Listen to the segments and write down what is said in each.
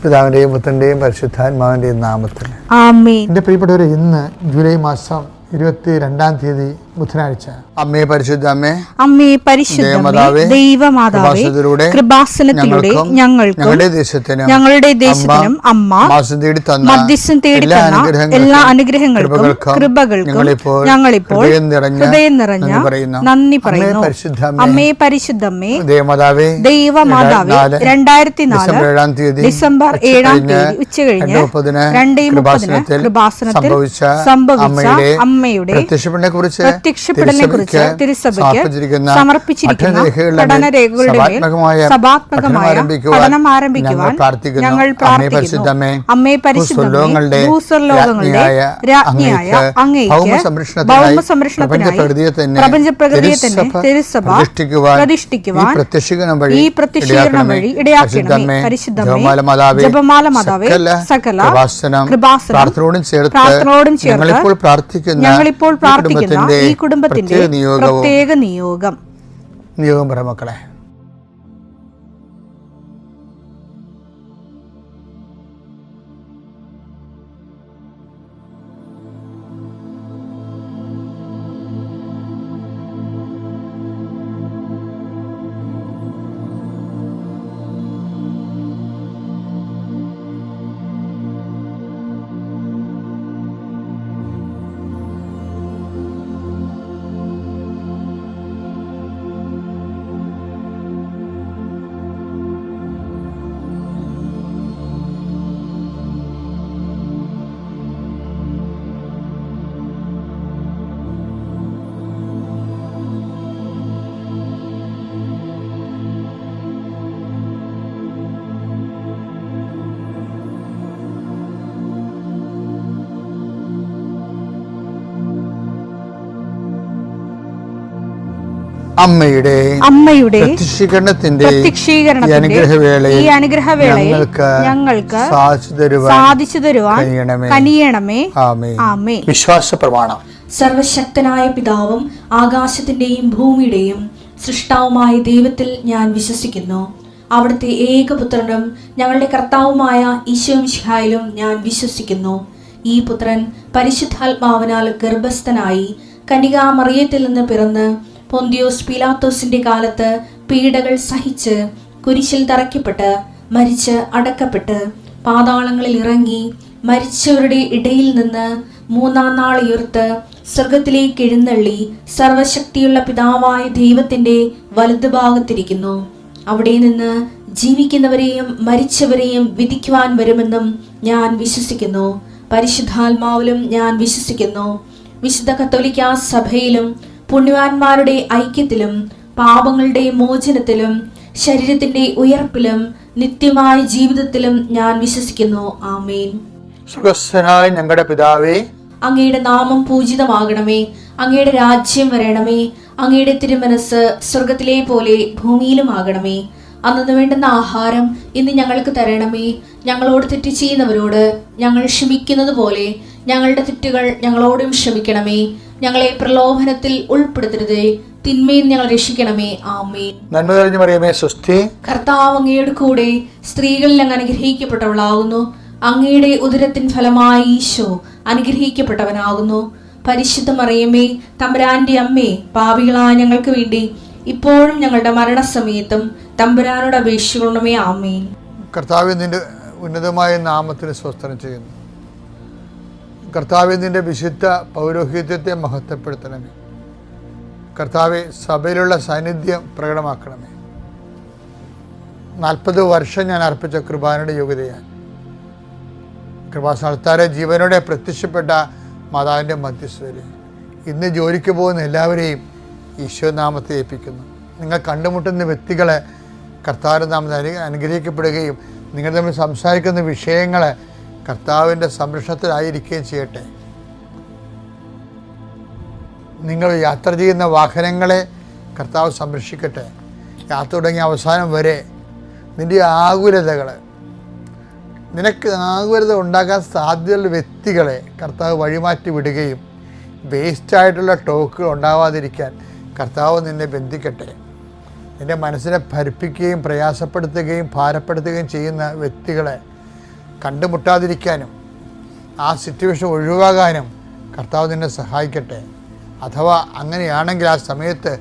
പിതാവിൻ്റെയും പുത്രൻ്റെയും പരിശുദ്ധാത്മാവിൻ്റെയും നാമത്തിൽ ആമേൻ. എൻ്റെ പ്രിയപ്പെട്ടവരെ, ഇന്ന് ജൂലൈ മാസം 22 ബുധനാഴ്ച. അമ്മേ പരിശുദ്ധ അമ്മേ, അമ്മേ പരിശുദ്ധമേ, ദൈവമാതാവേ, കൃപാസനത്തിലൂടെ ഞങ്ങൾക്കും ഞങ്ങളുടെ ദേശത്തിനും അമ്മ മധ്യസ്ഥം തേടി തന്ന എല്ലാ അനുഗ്രഹങ്ങൾക്കും കൃപകൾക്കും ഞങ്ങളിപ്പോൾ ഹൃദയം നിറഞ്ഞ നന്ദി പറയുന്നു. അമ്മേ പരിശുദ്ധമേ, ദൈവമാതാവേ, 2004 ഡിസംബർ 7 ഉച്ചകഴിഞ്ഞ് 2:30 കൃപാസനത്തിൽ സംഭവിച്ച അമ്മയുടെ പ്രത്യക്ഷപ്പെടലിനെ കുറിച്ച് തിരുസഭയ്ക്ക് സമർപ്പിച്ചിരിക്കുന്ന പഠനരേഖകളുടെ മേൽ സഭാത്മകമായ പഠനം ആരംഭിക്കുവാൻ ഞങ്ങൾ പ്രാർത്ഥിക്കുന്നു. അമ്മേ പരിശുദ്ധമേ, ഭൂസ്വർലോകങ്ങളുടെ രാജ്ഞിയായ അങ്ങേയ്ക്ക് ഭൗമസംരക്ഷണത്തിനായി പ്രപഞ്ചപ്രകൃതിയെ തന്നെ തിരുസഭ പ്രതിഷ്ഠിക്കുവാൻ ഈ പ്രത്യക്ഷീകരണം വഴി ഇടയാക്കണമേ. പരിശുദ്ധമേ, ജപമാല മാതാവേ, സകല കൃപാസനം പ്രാർത്ഥനയോടും ചേർത്ത് ഞങ്ങളിപ്പോൾ പ്രാർത്ഥിക്കുന്ന ഈ കുടുംബത്തിന്റെ പ്രത്യേക നിയോഗം മക്കളെ. അമ്മയുടെ പ്രത്യക്ഷീകരണത്തിന്റെ ഈ അനുഗ്രഹവേളയിൽ ഞങ്ങൾക്ക് സാധിച്ചു തരുവാൻ കനിയണമേ. ആമേൻ. വിശ്വാസ പ്രമാണം. സർവശക്തനായ പിതാവും ആകാശത്തിന്റെയും ഭൂമിയുടെയും സൃഷ്ടാവുമായ ദൈവത്തിൽ ഞാൻ വിശ്വസിക്കുന്നു. അവിടുത്തെ ഏകപുത്രനും ഞങ്ങളുടെ കർത്താവുമായ ഈശോമിശിഹായിലും ഞാൻ വിശ്വസിക്കുന്നു. ഈ പുത്രൻ പരിശുദ്ധാത്മാവിനാൽ ഗർഭസ്ഥനായി കന്യകാമറിയത്തിൽ നിന്ന് പിറന്ന് പൊന്തിയോസ് പീലാത്തോസിന്റെ കാലത്ത് പീഡകൾ സഹിച്ച് കുരിശിൽ തറയ്ക്കപ്പെട്ട് മരിച്ച് അടക്കപ്പെട്ട് പാതാളങ്ങളിൽ ഇറങ്ങി മരിച്ചവരുടെ ഇടയിൽ നിന്ന് 3-ാം നാൾ ഉയർത്ത് സ്വർഗത്തിലേക്ക് എഴുന്നള്ളി സർവശക്തിയുള്ള പിതാവായ ദൈവത്തിന്റെ വലതുഭാഗത്തിരിക്കുന്നു. അവിടെ നിന്ന് ജീവിക്കുന്നവരെയും മരിച്ചവരെയും വിധിക്കുവാൻ വരുമെന്നും ഞാൻ വിശ്വസിക്കുന്നു. പരിശുദ്ധാത്മാവിലും ഞാൻ വിശ്വസിക്കുന്നു. വിശുദ്ധ കത്തോലിക്കാ സഭയിലും പുണ്യവാന്മാരുടെ ഐക്യത്തിലും പാപങ്ങളുടെ മോചനത്തിലും ശരീരത്തിന്റെ ഉയർപ്പിലും നിത്യമായ ജീവിതത്തിലും ഞാൻ വിശ്വസിക്കുന്നു. ആമേൻ. സുഖസ്ഥനായ ഞങ്ങളുടെ പിതാവേ, അങ്ങയുടെ നാമം പൂജിതമാകണമേ. അങ്ങയുടെ രാജ്യം വരണമേ. അങ്ങയുടെ തിരുമനസ് സ്വർഗത്തിലെ പോലെ ഭൂമിയിലും ആകണമേ. അന്നു വേണ്ടുന്ന ആഹാരം ഇന്ന് ഞങ്ങൾക്ക് തരണമേ. ഞങ്ങളോട് തെറ്റ് ചെയ്യുന്നവരോട് ഞങ്ങൾ ക്ഷമിക്കുന്നത് പോലെ ഞങ്ങളുടെ തെറ്റുകൾ ഞങ്ങളോടും ക്ഷമിക്കണമേ. ഞങ്ങളെ പ്രലോഭനത്തിൽ ഉൾപ്പെടുത്തരുതേ, തിന്മയിൽ ഞങ്ങൾ രക്ഷിക്കണമേ. ആമേൻ. നന്മ നിറഞ്ഞ മറിയമേ, സ്വസ്തി. കർത്താവ് അങ്ങയുടെ കൂടെ സ്ത്രീകളിൽ അങ്ങ് അനുഗ്രഹിക്കപ്പെട്ടവളാകുന്നു. അങ്ങയുടെ ഉദരത്തിൻ ഫലമായി ഈശോ അനുഗ്രഹിക്കപ്പെട്ടവനാകുന്നു. പരിശുദ്ധ മറിയമേ, തമ്പുരാന്റെ അമ്മേ, പാപികളായ ഞങ്ങൾക്ക് വേണ്ടി ഇപ്പോഴും ഞങ്ങളുടെ മരണസമയത്തും തമ്പുരാനോട് അപേക്ഷിക്കണമേ. ആമേൻ. കർത്താവേ, നിന്റെ ഉന്നതമായ നാമത്തിന് സ്വസ്ത്രം ചെയ്യുന്നു. കർത്താവേ, നിന്റെ വിശുദ്ധ പൗരോഹിത്യത്തെ മഹത്വപ്പെടുത്തണമേ. കർത്താവെ, സഭയിലുള്ള സാന്നിധ്യം പ്രകടമാക്കണമേ. 40 വർഷം ഞാൻ അർപ്പിച്ച കൃപാനയുടെ യോഗ്യതയാൽ കൃപാസ്ഥാനത്താരെ ജീവനോടെ പ്രത്യക്ഷപ്പെട്ട മാതാവിൻ്റെ മധ്യസ്ഥതയിൽ ഇന്ന് ജോലിക്ക് പോകുന്ന എല്ലാവരെയും ഈശോനാമത്തെ ഏൽപ്പിക്കുന്നു. നിങ്ങൾ കണ്ടുമുട്ടുന്ന വ്യക്തികളെ കർത്താവിൻ്റെ നാമത്തിൽ അനുഗ്രഹിക്കപ്പെടുകയും നിങ്ങൾ തമ്മിൽ സംസാരിക്കുന്ന വിഷയങ്ങളെ കർത്താവിൻ്റെ സംരക്ഷണത്തിലായിരിക്കുകയും ചെയ്യട്ടെ. നിങ്ങൾ യാത്ര ചെയ്യുന്ന വാഹനങ്ങളെ കർത്താവ് സംരക്ഷിക്കട്ടെ. യാത്ര തുടങ്ങിയ അവസാനം വരെ നിൻ്റെ ആകുലതകൾ, നിനക്ക് ആകുലത ഉണ്ടാക്കാൻ സാധ്യതയുള്ള വ്യക്തികളെ കർത്താവ് വഴിമാറ്റി വിടുകയും വേസ്റ്റായിട്ടുള്ള ടോക്കുകൾ ഉണ്ടാവാതിരിക്കാൻ കർത്താവ് നിന്നെ ബന്ധിക്കട്ടെ. നിൻ്റെ മനസ്സിനെ ഭരിപ്പിക്കുകയും പ്രയാസപ്പെടുത്തുകയും ഭാരപ്പെടുത്തുകയും ചെയ്യുന്ന വ്യക്തികളെ കണ്ടുമുട്ടാതിരിക്കാനും ആ സിറ്റുവേഷൻ ഒഴിവാകാനും കർത്താവ് നിന്നെ സഹായിക്കട്ടെ. അഥവാ അങ്ങനെയാണെങ്കിൽ ആ സമയത്ത്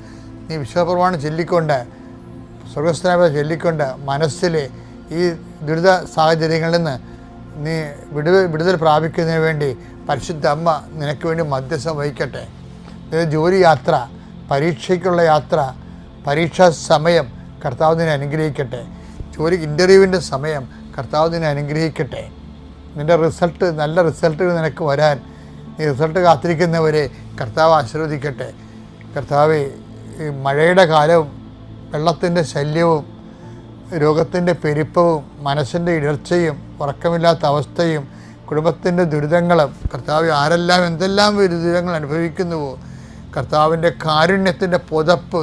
നീ വിശ്വപ്രമാണം ചൊല്ലിക്കൊണ്ട്, സ്വർഗസ്ഥനായ ചൊല്ലിക്കൊണ്ട് മനസ്സിൽ ഈ ദുരിത സാഹചര്യങ്ങളിൽ നിന്ന് നീ വിടുതൽ പ്രാപിക്കുന്നതിന് വേണ്ടി പരിശുദ്ധ അമ്മ നിനക്ക് വേണ്ടി മധ്യസ്ഥം വഹിക്കട്ടെ. ജോലി യാത്ര, പരീക്ഷയ്ക്കുള്ള യാത്ര, പരീക്ഷാ സമയം കർത്താവ് നിന്നെ അനുഗ്രഹിക്കട്ടെ. ജോലി ഇൻ്റർവ്യൂവിൻ്റെ സമയം കർത്താവ് നിന്നെ അനുഗ്രഹിക്കട്ടെ. നിൻ്റെ നല്ല റിസൾട്ടുകൾ നിനക്ക് വരാൻ ഈ റിസൾട്ട് കാത്തിരിക്കുന്നവരെ കർത്താവ് ആശീർവദിക്കട്ടെ. കർത്താവേ, ഈ മഴയുടെ കാലവും വെള്ളത്തിൻ്റെ ശല്യവും രോഗത്തിൻ്റെ പെരുപ്പവും മനസ്സിൻ്റെ ഇടർച്ചയും ഉറക്കമില്ലാത്ത അവസ്ഥയും കുടുംബത്തിൻ്റെ ദുരിതങ്ങളും കർത്താവ് ആരെല്ലാം എന്തെല്ലാം ദുരിതങ്ങൾ അനുഭവിക്കുന്നുവോ കർത്താവിൻ്റെ കാരുണ്യത്തിൻ്റെ പുതപ്പ്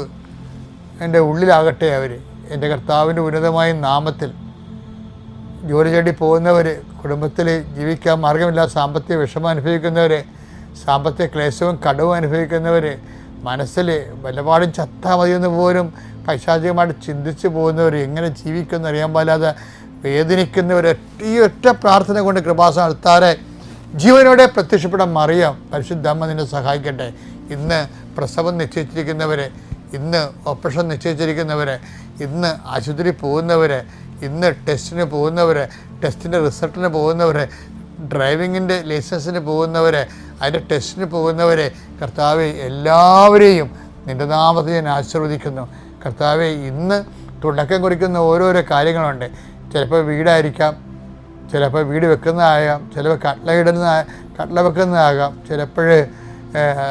എൻ്റെ ഉള്ളിലാകട്ടെ. അവർ എൻ്റെ കർത്താവിൻ്റെ ഉന്നതമായ നാമത്തിൽ ജോലി തേടി പോകുന്നവർ, കുടുംബത്തിൽ ജീവിക്കാൻ മാർഗമില്ലാത്ത സാമ്പത്തിക വിഷമം അനുഭവിക്കുന്നവർ, സാമ്പത്തിക ക്ലേശവും കടവും അനുഭവിക്കുന്നവർ, മനസ്സിൽ വല്ലപാടും ചത്താൽ മതിയെന്ന് പോലും പൈശാചികമായിട്ട് ചിന്തിച്ച് പോകുന്നവർ, എങ്ങനെ ജീവിക്കുമെന്ന് അറിയാൻ പാടില്ലാതെ വേദനിക്കുന്നവർ, ഈ ഒറ്റ പ്രാർത്ഥന കൊണ്ട് കൃപാസനം നടത്താറെ ജീവനോടെ പ്രത്യക്ഷപ്പെടാൻ മറിയാം പരിശുദ്ധ അമ്മ നിന്നെ സഹായിക്കട്ടെ. ഇന്ന് പ്രസവം നിശ്ചയിച്ചിരിക്കുന്നവർ, ഇന്ന് ഓപ്പറേഷൻ നിശ്ചയിച്ചിരിക്കുന്നവർ, ഇന്ന് ആശുപത്രി പോകുന്നവർ, ഇന്ന് ടെസ്റ്റിന് പോകുന്നവർ, ടെസ്റ്റിൻ്റെ റിസൾട്ടിന് പോകുന്നവർ, ഡ്രൈവിങ്ങിൻ്റെ ലൈസൻസിന് പോകുന്നവർ, അതിൻ്റെ ടെസ്റ്റിന് പോകുന്നവർ, കർത്താവെ എല്ലാവരെയും നിൻ്റെ നാമത്തിൽ ഞാൻ ആശീർവദിക്കുന്നു. കർത്താവെ, ഇന്ന് തുടക്കം കുറിക്കുന്ന ഓരോരോ കാര്യങ്ങളുണ്ട്. ചിലപ്പോൾ വീടായിരിക്കാം, ചിലപ്പോൾ വീട് വെക്കുന്നതാകാം, ചിലപ്പോൾ കട്ട്ല വെക്കുന്നതാകാം, ചിലപ്പോൾ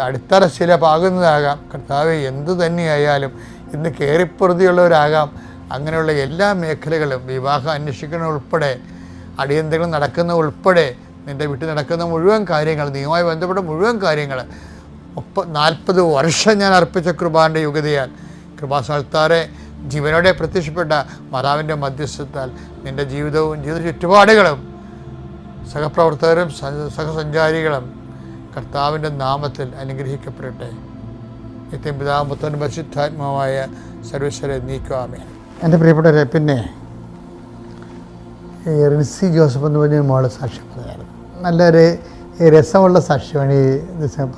അടിത്തറ ശില പാകുന്നതാകാം. കർത്താവെ, എന്തു തന്നെയായാലും ഇന്ന് കയറിപ്പുറതിയുള്ളവരാകാം. അങ്ങനെയുള്ള എല്ലാ മേഖലകളും, വിവാഹം അന്വേഷിക്കുന്ന ഉൾപ്പെടെ, അടിയന്തരങ്ങൾ നടക്കുന്ന ഉൾപ്പെടെ, നിൻ്റെ വീട്ടിൽ നടക്കുന്ന മുഴുവൻ കാര്യങ്ങൾ, നീയുമായി ബന്ധപ്പെട്ട മുഴുവൻ കാര്യങ്ങൾ 40 വർഷം ഞാൻ അർപ്പിച്ച കൃപാൻ്റെ യുഗതയാൽ കൃപാസ്ഥാനത്താറെ ജീവനോടെ പ്രത്യക്ഷപ്പെട്ട മാതാവിൻ്റെ മധ്യസ്ഥത്താൽ നിൻ്റെ ജീവിതവും ജീവിത ചുറ്റുപാടുകളും സഹപ്രവർത്തകരും സഹസഞ്ചാരികളും കർത്താവിൻ്റെ നാമത്തിൽ അനുഗ്രഹിക്കപ്പെടട്ടെ. നിത്യം പിതാവും പുത്രനും പരിശുദ്ധാത്മാവായ സർവേശ്വരെ നീക്കുവാമേ. എൻ്റെ പ്രിയപ്പെട്ടവരെ, പിന്നെ ഈ റിൻസി ജോസഫ് എന്ന് പറഞ്ഞ മോളെ സാക്ഷ്യം പറഞ്ഞായിരുന്നു. നല്ലൊരു രസമുള്ള സാക്ഷ്യമാണ് ഈ ദിവസം.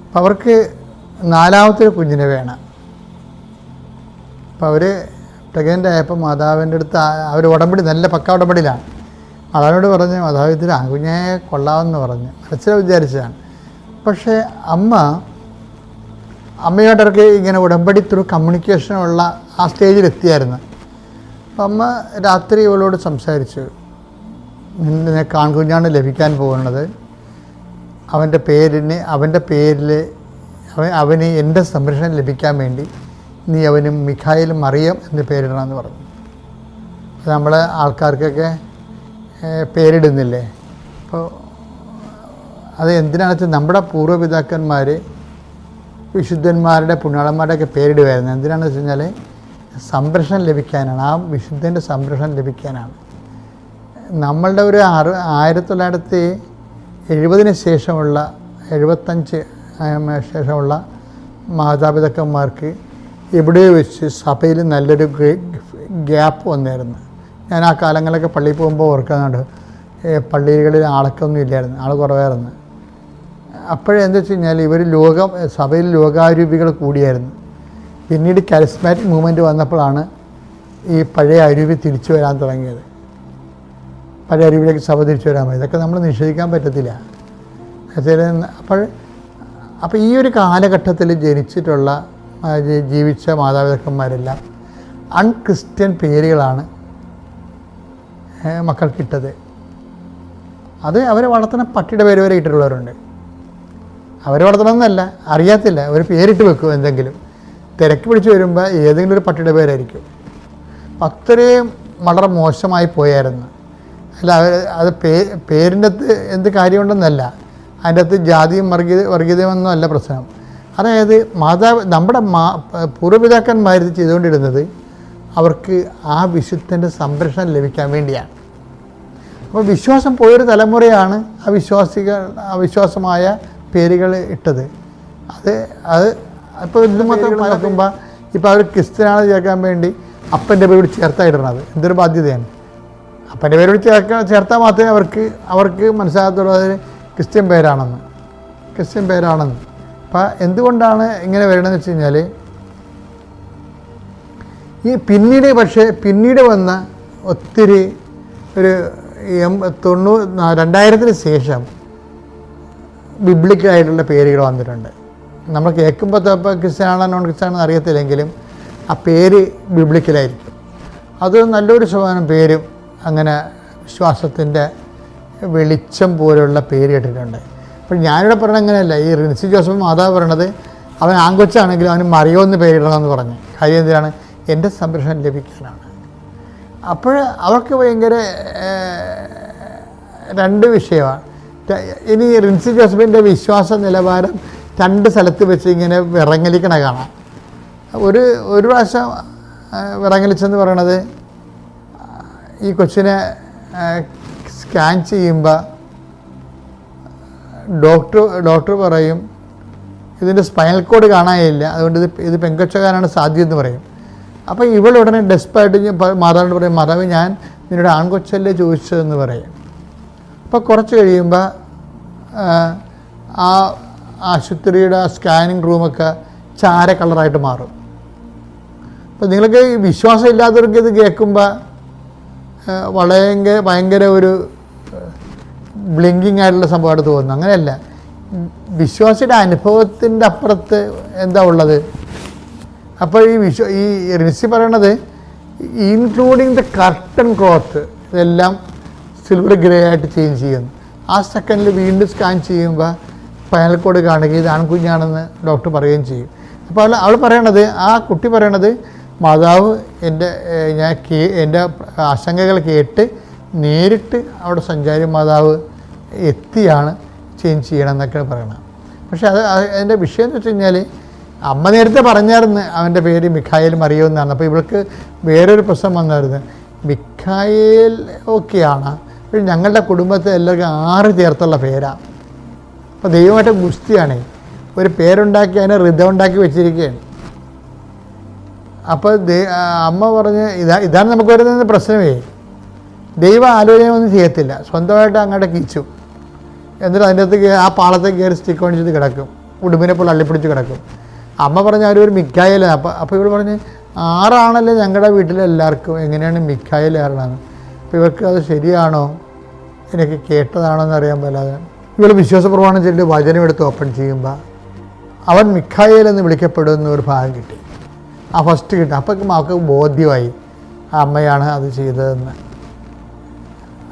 അപ്പം അവർക്ക് 4ാമത്തെ കുഞ്ഞിനെ വേണം. അപ്പോൾ അവർ പ്രഗ്നൻ്റ് ആയപ്പോൾ മാതാവിൻ്റെ അടുത്ത് അവർ ഉടമ്പടി, നല്ല പക്ക ഉടമ്പടിയിലാണ്. മാതാവിനോട് പറഞ്ഞ്, മാതാവ് ഇതിൽ ആൺകുഞ്ഞെ കൊള്ളാമെന്ന് പറഞ്ഞ് മനസ്സിൽ വിചാരിച്ചതാണ്. പക്ഷേ അമ്മയോടൊക്കെ ഇങ്ങനെ ഉടമ്പടി ത്രൂ കമ്മ്യൂണിക്കേഷനുള്ള ആ സ്റ്റേജിലെത്തിയായിരുന്നു. അപ്പം അമ്മ രാത്രി ഇവളോട് സംസാരിച്ചു, നിനക്ക് ആൺകുഞ്ഞാണ് ലഭിക്കാൻ പോകുന്നത്, അവൻ്റെ പേരിൽ അവന് എൻ്റെ സംരക്ഷണം ലഭിക്കാൻ വേണ്ടി നീ അവന് മിഖായേൽ മറിയം എന്ന് പേരിടണമെന്ന് പറഞ്ഞു. നമ്മൾ ആൾക്കാർക്കൊക്കെ പേരിടുന്നില്ലേ? അപ്പോൾ അത് എന്തിനാണെന്ന് വെച്ചാൽ നമ്മുടെ പൂർവ്വപിതാക്കന്മാർ വിശുദ്ധന്മാരുടെ പുണ്യാളന്മാരുടെയൊക്കെ പേരിടുമായിരുന്നു. എന്തിനാണെന്ന് വെച്ച് കഴിഞ്ഞാൽ സംരക്ഷണം ലഭിക്കാനാണ്, ആ വിശുദ്ധൻ്റെ സംരക്ഷണം ലഭിക്കാനാണ്. നമ്മളുടെ ഒരു 1970 ശേഷമുള്ള 75 ശേഷമുള്ള മാതാപിതാക്കന്മാർക്ക് എവിടെയോ വെച്ച് സഭയിൽ നല്ലൊരു ഗ്യാപ്പ് വന്നായിരുന്നു. ഞാൻ ആ കാലങ്ങളിലൊക്കെ പള്ളിയിൽ പോകുമ്പോൾ ഓർക്കുന്നുണ്ട്, പള്ളികളിൽ ആളൊക്കെ ഒന്നും ഇല്ലായിരുന്നു, ആൾ കുറവായിരുന്നു. അപ്പോഴെന്താ വെച്ച് കഴിഞ്ഞാൽ ഇവർ സഭയിൽ ലോകാരൂപികൾ കൂടിയായിരുന്നു. പിന്നീട് കാരിസ്മാറ്റിക് മൂവ്മെൻറ്റ് വന്നപ്പോഴാണ് ഈ പഴയ അരൂപി തിരിച്ചു വരാൻ തുടങ്ങിയത്. പഴയ അരൂപിലേക്ക് സഭ തിരിച്ചു വരാൻ പറ്റും. ഇതൊക്കെ നമ്മൾ നിഷേധിക്കാൻ പറ്റത്തില്ല. അപ്പോൾ ഈ ഒരു കാലഘട്ടത്തിൽ ജനിച്ചിട്ടുള്ള ജീവിച്ച മാതാപിതാക്കന്മാരെല്ലാം അൺക്രിസ്ത്യൻ പേരുകളാണ് മക്കൾക്കിട്ടത്. അത് അവരെ വളർത്തുന്ന പട്ടിയുടെ പേര് വരെ ഇട്ടിട്ടുള്ളവരുണ്ട്. അവരെ വളർത്തണമെന്നല്ല, അറിയാത്തില്ല, ഒരു പേരിട്ട് വെക്കും. എന്തെങ്കിലും തിരക്ക് പിടിച്ച് വരുമ്പോൾ ഏതെങ്കിലും ഒരു പട്ടിയുടെ പേരായിരിക്കും. അത്രയും വളരെ മോശമായി പോയായിരുന്നു. അല്ല, അത് പേരിൻ്റെ അകത്ത് എന്ത് കാര്യമുണ്ടെന്നല്ല, അതിൻ്റെ അകത്ത് ജാതിയും വർഗീയതയൊന്നും അല്ല പ്രശ്നം. അതായത് നമ്മുടെ പൂർവ്വപിതാക്കന്മാർ ചെയ്തുകൊണ്ടിരുന്നത് അവർക്ക് ആ വിശുദ്ധൻ്റെ സംരക്ഷണം ലഭിക്കാൻ വേണ്ടിയാണ്. അപ്പോൾ വിശ്വാസം പോയൊരു തലമുറയാണ് അവിശ്വാസമായ പേരുകൾ ഇട്ടത്. അത് ഇപ്പോൾ ഇത് മൊത്തം നോക്കുമ്പോൾ ഇപ്പോൾ അവർ ക്രിസ്ത്യനാണ് ചേർക്കാൻ വേണ്ടി അപ്പൻ്റെ പേര് ചേർത്തായിടണത് എന്തൊരു ബാധ്യതയാണ്. അപ്പൻ്റെ പേരോട് ചേർത്താൽ മാത്രമേ അവർക്ക് മനസ്സിലാകത്തുള്ളൂ അത് ക്രിസ്ത്യൻ പേരാണെന്ന്. അപ്പം എന്തുകൊണ്ടാണ് ഇങ്ങനെ വരണമെന്ന് വെച്ച് കഴിഞ്ഞാൽ, ഈ പിന്നീട് വന്ന ഒത്തിരി ഒരു 2000-ന് ശേഷം ബിബ്ലിക്കലായിട്ടുള്ള പേരുകൾ വന്നിട്ടുണ്ട്. നമ്മൾ കേൾക്കുമ്പോൾ ക്രിസ്ത്യാനാണോ നോൺ ക്രിസ്ത്യാനാണെന്ന് അറിയത്തില്ലെങ്കിലും ആ പേര് ബിബ്ലിക്കലായിരിക്കും. അത് നല്ലൊരു ശതമാനം പേരും അങ്ങനെ വിശ്വാസത്തിൻ്റെ വെളിച്ചം പോലുള്ള പേര് കേട്ടിട്ടുണ്ട്. അപ്പോൾ ഞാനിവിടെ പറഞ്ഞത് അങ്ങനെയല്ല. ഈ റിൻസി ജോസഫ് മാതാവ് പറയണത് അവൻ ആൺകൊച്ചാണെങ്കിലും അവന് മറിയോ എന്ന് പേരിടണമെന്ന് പറഞ്ഞു. കാര്യം എന്തിനാണ്? എൻ്റെ സംരക്ഷണം ലഭിക്കാനാണ്. അപ്പോൾ അവർക്ക് ഭയങ്കര രണ്ട് വിഷയമാണ്. ഇനി റിൻസി ജോസഫിൻ്റെ വിശ്വാസ നിലവാരം 2 സ്ഥലത്ത് വെച്ച് ഇങ്ങനെ വിറങ്ങലിക്കണ കാണാം. ഒരു പ്രാവശ്യം വിറങ്ങലിച്ചെന്ന് പറയണത്, ഈ കൊച്ചിനെ സ്കാൻ ചെയ്യുമ്പോൾ ഡോക്ടർ പറയും ഇതിൻ്റെ സ്പൈനൽ കോഡ് കാണാനില്ല, അതുകൊണ്ട് ഇത് പെങ്കൊച്ചകാരാണ് സാധ്യത എന്ന് പറയും. അപ്പോൾ ഇവളുടനെ ഡെസ്പായിട്ട് മാതാവിനോട് പറയും, മാതാവ് ഞാൻ നിന്നോട് ആൺകൊച്ചല്ലേ ചോദിച്ചതെന്ന് പറയും. അപ്പോൾ കുറച്ച് കഴിയുമ്പോൾ ആ ആശുപത്രിയുടെ സ്കാനിങ് റൂമൊക്കെ ചാര കളറായിട്ട് മാറും. അപ്പോൾ നിങ്ങൾക്ക് ഈ വിശ്വാസം ഇല്ലാത്തവർക്ക് ഇത് കേൾക്കുമ്പോൾ ഭയങ്കര ഒരു ബ്ലിങ്കിങ് ആയിട്ടുള്ള സംഭവമായിട്ട് തോന്നുന്നു. അങ്ങനെയല്ല, വിശ്വാസിയുടെ അനുഭവത്തിൻ്റെ അപ്പുറത്ത് എന്താ ഉള്ളത്. അപ്പോൾ ഈ റിൻസി പറയണത് ഇൻക്ലൂഡിങ് ദ കർട്ടൻ ക്ലോത്ത് ഇതെല്ലാം സിൽവർ ഗ്രേ ആയിട്ട് ചേഞ്ച് ചെയ്യുന്നു. ആ സെക്കൻഡിൽ വീണ്ടും സ്കാൻ ചെയ്യുമ്പോൾ സ്പൈനൽ കോഡ് കാണുകയും ഇത് ആൺകുഞ്ഞാണെന്ന് ഡോക്ടർ പറയുകയും ചെയ്യും. അപ്പോൾ അവൾ പറയണത്, ആ കുട്ടി പറയണത്, മാതാവ് എൻ്റെ ആശങ്കകൾ കേട്ട് നേരിട്ട് അവിടെ സഞ്ചാരി മാതാവ് എത്തിയാണ് ചേഞ്ച് ചെയ്യണമെന്നൊക്കെയാണ് പറയണത്. പക്ഷേ അതിൻ്റെ വിഷയം എന്ന് വെച്ച് കഴിഞ്ഞാൽ, അമ്മ നേരത്തെ പറഞ്ഞായിരുന്നു അവൻ്റെ പേര് മിഖായേൽ മറിയോ എന്നാണ്. അപ്പോൾ ഇവൾക്ക് വേറൊരു പ്രശ്നം വന്നായിരുന്നു. മിഖായേൽ ഓക്കെയാണ്, പക്ഷേ ഞങ്ങളുടെ കുടുംബത്തെ എല്ലാവർക്കും 6 ചേർത്തുള്ള പേരാണ്. അപ്പോൾ ദൈവമായിട്ട് ഗുസ്തിയാണ്. ഒരു പേരുണ്ടാക്കി അതിനെ ഹൃദയം ഉണ്ടാക്കി വെച്ചിരിക്കുകയാണ്. അപ്പോൾ അമ്മ പറഞ്ഞ് ഇതാണ് നമുക്ക് വരുന്ന പ്രശ്നമേ. ദൈവം ആലോചനയൊന്നും ചെയ്യത്തില്ല, സ്വന്തമായിട്ട് അങ്ങോട്ട് കീച്ചു. എന്നിട്ട് അതിൻ്റെ അകത്ത് ആ പാളത്തേക്ക് കയറി സ്റ്റിക്ക് ഒണിച്ചിട്ട് കിടക്കും, ഉടുമ്പിനെ പോലെ അള്ളിപ്പിടിച്ച് കിടക്കും. അമ്മ പറഞ്ഞ അവരൊരു മിഖായേലാണ്. അപ്പോൾ ഇവർ പറഞ്ഞ് 6 ആണല്ലേ ഞങ്ങളുടെ വീട്ടിലെല്ലാവർക്കും, എങ്ങനെയാണ് മിഖായേൽ 6? അപ്പോൾ ഇവർക്ക് അത് ശരിയാണോ, എനിക്ക് കേട്ടതാണോ എന്ന് അറിയാൻ പറ്റാതെ ഇവർ വിശ്വാസപ്രമാണം ചൊല്ലി വചനം എടുത്ത് ഓപ്പൺ ചെയ്യുമ്പോൾ അവൻ മിഖായേൽ എന്ന് വിളിക്കപ്പെടുന്ന ഒരു ഭാഗം കിട്ടി. ആ ഫസ്റ്റ് കിട്ടി. അപ്പം അവർക്ക് ബോധ്യമായി അമ്മയാണ് അത് ചെയ്തതെന്ന്.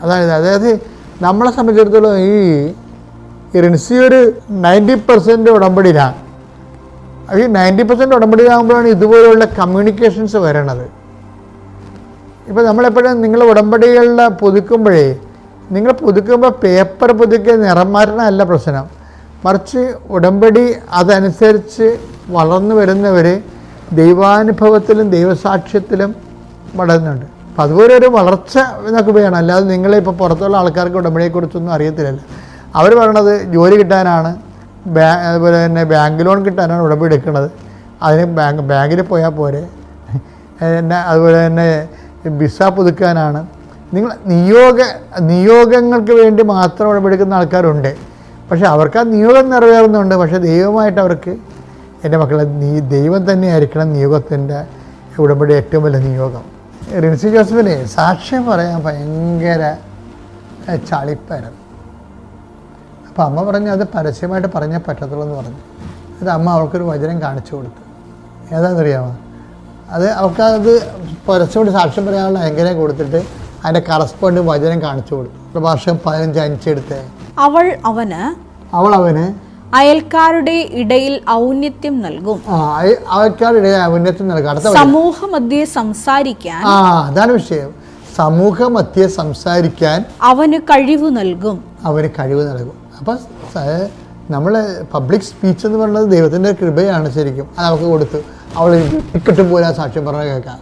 അതായത് നമ്മളെ സംബന്ധിച്ചിടത്തോളം ഈ റിൻസി ഒരു 90% ഉടമ്പടിയിലാണ്. ഈ 90% ഉടമ്പടിയിലാകുമ്പോഴാണ് ഇതുപോലുള്ള കമ്മ്യൂണിക്കേഷൻസ് വരണത്. ഇപ്പോൾ നമ്മളെപ്പോഴും നിങ്ങൾ ഉടമ്പടികളിൽ പുതുക്കുമ്പോഴേ, നിങ്ങൾ പുതുക്കുമ്പോൾ പേപ്പർ പുതുക്കിയ നിറം മാറ്റണമല്ല പ്രശ്നം, മറിച്ച് ഉടമ്പടി അതനുസരിച്ച് വളർന്നു വരുന്നവർ ദൈവാനുഭവത്തിലും ദൈവസാക്ഷ്യത്തിലും വളരുന്നുണ്ട്. അപ്പം അതുപോലെ ഒരു വളർച്ച എന്നൊക്കെ വേണം. അല്ലാതെ നിങ്ങളിപ്പോൾ പുറത്തുള്ള ആൾക്കാർക്ക് ഉടമ്പടിയെക്കുറിച്ചൊന്നും അറിയത്തില്ലല്ലോ. അവർ പറയണത് ജോലി കിട്ടാനാണ്, അതുപോലെ തന്നെ ബാങ്ക് ലോൺ കിട്ടാനാണ് ഉടമ്പടി എടുക്കുന്നത്. അതിന് ബാങ്കിൽ പോയാൽ പോരെ. അതുപോലെ തന്നെ വിസ പുതുക്കാനാണ്. നിങ്ങൾ നിയോഗങ്ങൾക്ക് വേണ്ടി മാത്രം ഉടമ്പടിക്കുന്ന ആൾക്കാരുണ്ട്. പക്ഷേ അവർക്ക് ആ നിയോഗം നിറവേറുന്നുണ്ട്. പക്ഷേ ദൈവമായിട്ട് അവർക്ക്, എൻ്റെ മക്കളെ, ദൈവം തന്നെയായിരിക്കണം നിയോഗത്തിൻ്റെ ഉടമ്പടി ഏറ്റവും വലിയ നിയോഗം. റിൻസി ജോസഫിന് സാക്ഷ്യം പറയാൻ ഭയങ്കര ചളിപ്പായിരുന്നു. അപ്പോൾ അമ്മ പറഞ്ഞു അത് പരസ്യമായിട്ട് പറഞ്ഞേ പറ്റത്തുള്ളൂ എന്ന് പറഞ്ഞു. അത് അമ്മ അവൾക്കൊരു വചനം കാണിച്ചു കൊടുത്തു. ഏതാണെന്നറിയാമോ? അവൾക്കത് പരസ്യമായിട്ട് സാക്ഷ്യം പറയാനുള്ള എങ്ങനെ കൊടുത്തിട്ട് അതിൻ്റെ കറസ്പോണ്ടിങ് വചനം കാണിച്ചു കൊടുത്തു. പ്രഭാഷകം 15:5 എടുത്ത് അവൾ അവന് അയൽക്കാരുടെ ഇടയിൽ ഔന്നത്യം നൽകും. അയൽക്കാരുടെ ഇടയിൽ ഔന്നത്യം നൽകും. സമൂഹമധ്യേ സംസാരിക്കാൻ, അതാണ് വിഷയം, സമൂഹമധ്യേ സംസാരിക്കാൻ അവന് കഴിവ് നൽകും. അപ്പം നമ്മൾ പബ്ലിക് സ്പീച്ച് എന്ന് പറയുന്നത് ദൈവത്തിൻ്റെ കൃപയാണ്. ശരിക്കും അത് അവൾക്ക് കൊടുത്തു. അവൾ ടിക്കറ്റ് പോലെ സാക്ഷ്യം പറഞ്ഞാൽ കേൾക്കാം.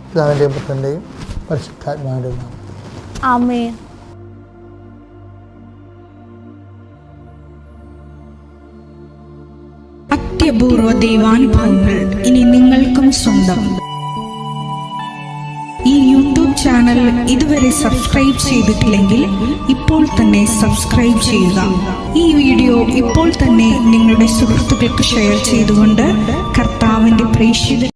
പിതാവിൻ്റെയും പുത്രൻ്റെയും പരിശുദ്ധാത്മാവിൻ്റെയും നാമത്തിൽ ആമേൻ. അത്യപൂർവ ദൈവാനുഭവങ്ങൾ ഇനി നിങ്ങൾക്കും സ്വന്തം. ഈ യൂട്യൂബ് ചാനൽ ഇതുവരെ സബ്സ്ക്രൈബ് ചെയ്തിട്ടില്ലെങ്കിൽ ഇപ്പോൾ തന്നെ സബ്സ്ക്രൈബ് ചെയ്യുക. ഈ വീഡിയോ ഇപ്പോൾ തന്നെ നിങ്ങളുടെ സുഹൃത്തുക്കൾക്ക് ഷെയർ ചെയ്തുകൊണ്ട് കർത്താവിൻ്റെ പ്രേക്ഷിത